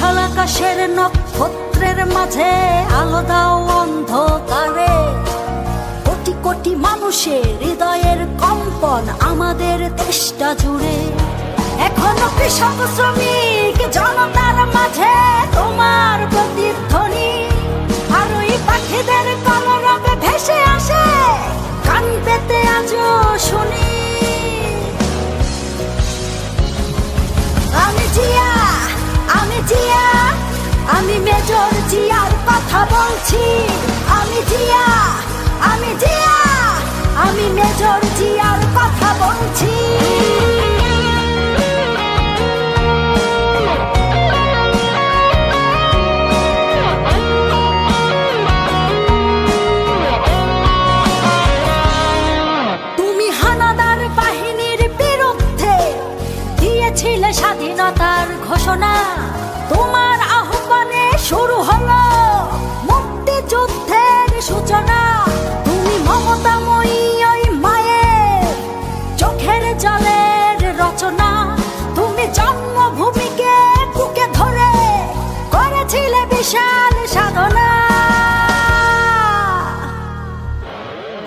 বিশাল আকাশের নক্ষত্রের মাঝে আলো দাও অন্ধকারে। কোটি কোটি মানুষের হৃদয়ের কম্পন আমাদের দেশটা জুড়ে। এখনো কৃষক শ্রমিক জনতার মাঝে তোমার প্রতিধ্বনি। আর ওই পাখিদের কলরবে ভেসে আসে কান পেতে আজও শুনি। আমি জিয়া, আমি জিয়া, আমি মেজর জিয়ার কথা বলছি। আমি জিয়া, আমি জিয়া, আমি মেজর জিয়ার কথা বলছি। তুমি হানাদার বাহিনীর বিরুদ্ধে দিয়েছিলে স্বাধীনতার ঘোষণা। তোমার আহ্বানে শুরু হলো মুক্তিযুদ্ধের সূচনা। তুমি মমতাময়ী ওই মায়ের চোখের জলের রচনা। তুমি জন্মভূমিকে বুকে ধরে করেছিলে বিশাল সাধনা।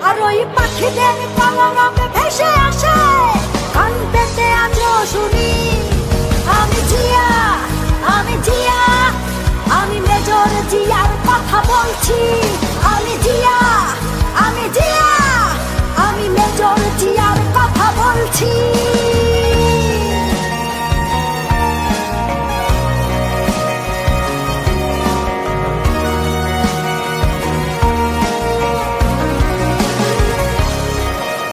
আর ওই পাখিদের কলরব